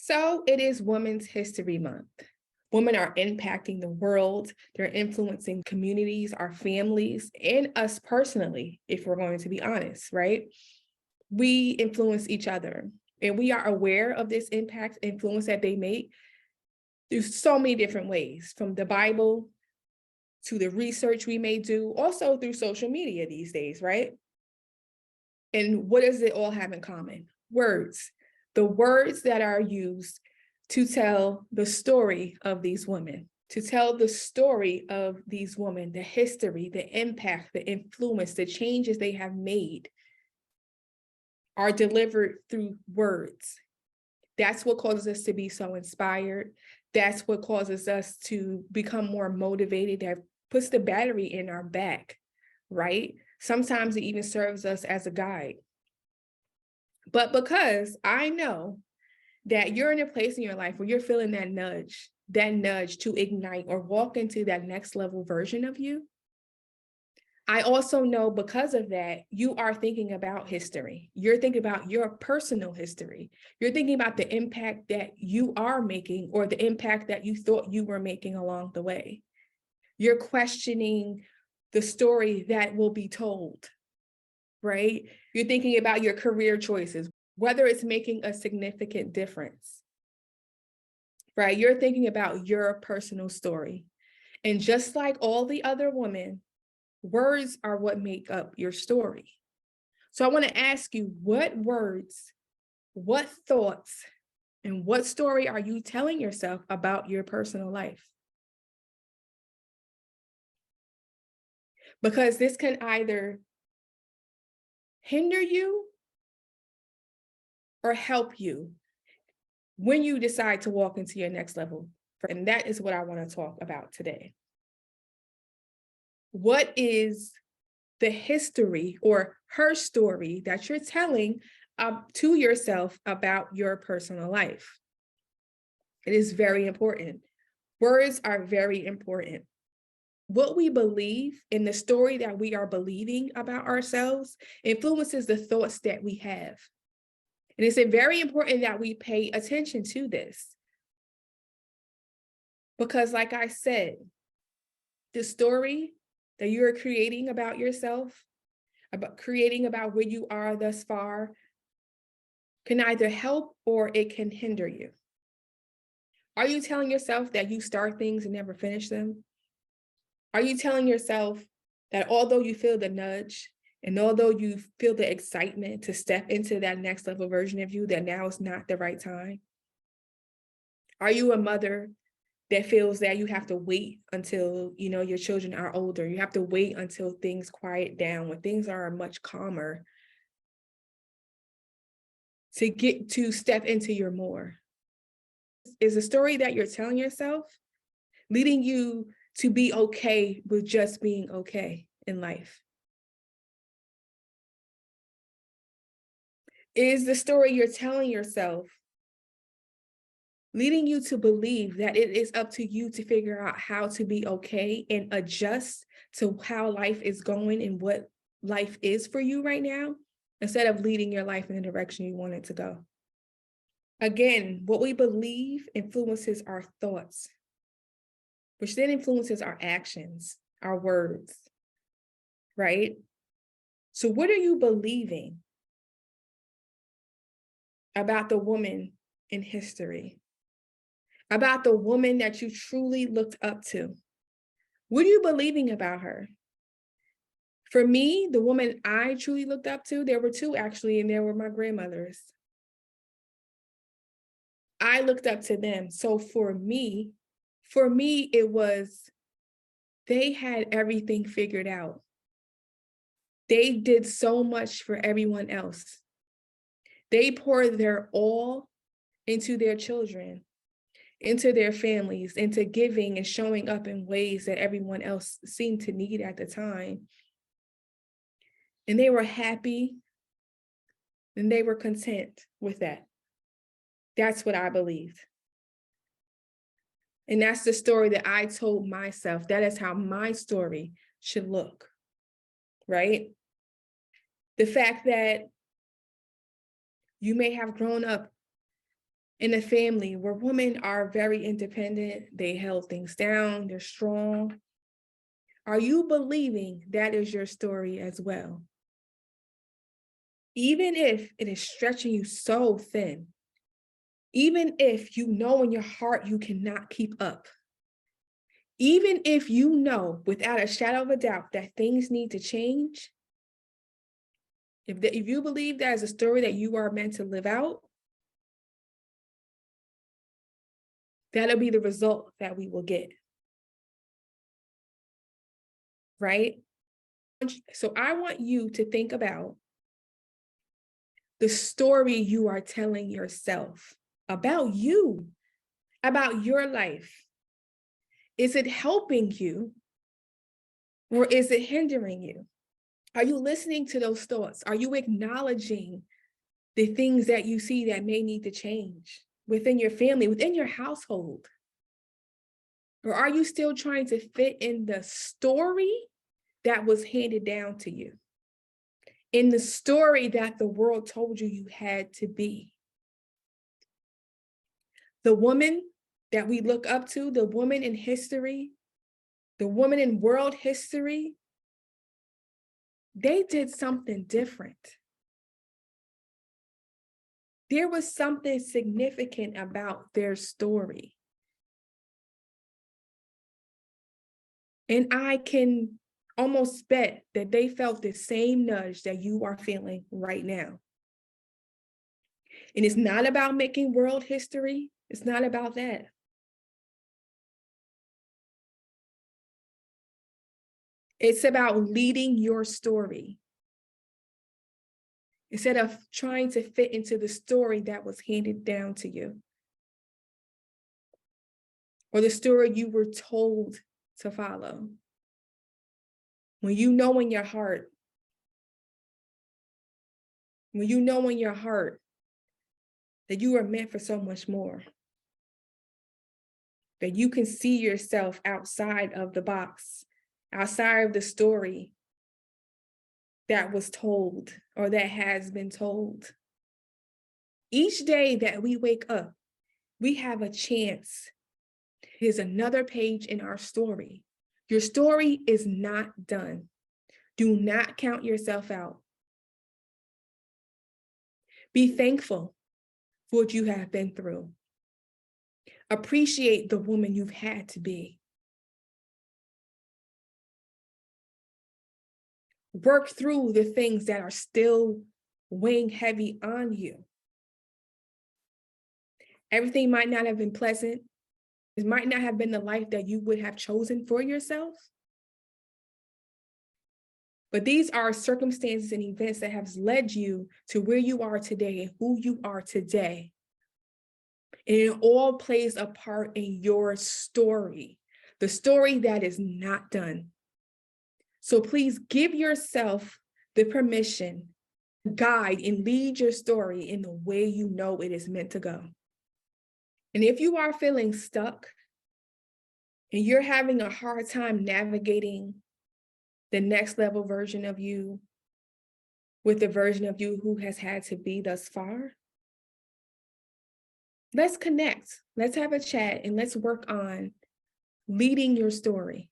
So it is Women's History Month. Women are impacting the world. They're influencing communities, our families, and us personally, if we're going to be honest, right? We influence each other, and we are aware of this impact, influence that they make through so many different ways, from the Bible to the research we may do, also through social media these days, right? And what does it all have in common? Words. The words that are used to tell the story of these women, to tell the story of these women, the history, the impact, the influence, the changes they have made are delivered through words. That's what causes us to be so inspired. That's what causes us to become more motivated, that puts the battery in our back, right? Sometimes it even serves us as a guide. But because I know that you're in a place in your life where you're feeling that nudge to ignite or walk into that next level version of you, I also know because of that, you are thinking about history. You're thinking about your personal history. You're thinking about the impact that you are making or the impact that you thought you were making along the way. You're questioning the story that will be told, right? You're thinking about your career choices, whether it's making a significant difference, right? You're thinking about your personal story. And just like all the other women, words are what make up your story. So I want to ask you, what words, what thoughts, and what story are you telling yourself about your personal life? Because this can either hinder you or help you when you decide to walk into your next level. And that is what I want to talk about today. What is the history or her story that you're telling to yourself about your personal life? It is very important. Words are very important. What we believe in the story that we are believing about ourselves influences the thoughts that we have. And it's very important that we pay attention to this. Because like I said, the story that you're creating about yourself, about creating about where you are thus far, can either help or it can hinder you. Are you telling yourself that you start things and never finish them? Are you telling yourself that although you feel the nudge and although you feel the excitement to step into that next level version of you, that now is not the right time? Are you a mother that feels that you have to wait until, your children are older? You have to wait until things quiet down, when things are much calmer, to get to step into your more? Is the story that you're telling yourself leading you to be okay with just being okay in life? Is the story you're telling yourself leading you to believe that it is up to you to figure out how to be okay and adjust to how life is going and what life is for you right now, instead of leading your life in the direction you want it to go? Again, what we believe influences our thoughts, which then influences our actions, our words, right? So what are you believing about the woman in history, about the woman that you truly looked up to? What are you believing about her? For me, the woman I truly looked up to, there were two actually, and they were my grandmothers. I looked up to them. So for me, it was, they had everything figured out. They did so much for everyone else. They poured their all into their children, into their families, into giving and showing up in ways that everyone else seemed to need at the time. And they were happy and they were content with that. That's what I believed. And that's the story that I told myself. That is how my story should look, right? The fact that you may have grown up in a family where women are very independent, they held things down, they're strong. Are you believing that is your story as well? Even if it is stretching you so thin, even if you know in your heart you cannot keep up, even if you know without a shadow of a doubt that things need to change, if you believe that is a story that you are meant to live out, that'll be the result that we will get. Right? So I want you to think about the story you are telling yourself about you, about your life. Is it helping you or is it hindering you? Are you listening to those thoughts? Are you acknowledging the things that you see that may need to change within your family, within your household? Or are you still trying to fit in the story that was handed down to you, in the story that the world told you you had to be? The woman that we look up to, the woman in history, the woman in world history, they did something different. There was something significant about their story. And I can almost bet that they felt the same nudge that you are feeling right now. And it's not about making world history. It's not about that. It's about leading your story. Instead of trying to fit into the story that was handed down to you, or the story you were told to follow. When you know in your heart, that you are meant for so much more, that you can see yourself outside of the box, outside of the story that was told or that has been told. Each day that we wake up, we have a chance. Here's another page in our story. Your story is not done. Do not count yourself out. Be thankful for what you have been through. Appreciate the woman you've had to be. Work through the things that are still weighing heavy on you. Everything might not have been pleasant. It might not have been the life that you would have chosen for yourself. But these are circumstances and events that have led you to where you are today and who you are today. And it all plays a part in your story, the story that is not done. So please give yourself the permission to guide and lead your story in the way you know it is meant to go. And if you are feeling stuck and you're having a hard time navigating the next level version of you with the version of you who has had to be thus far, let's connect. Let's have a chat and let's work on leading your story.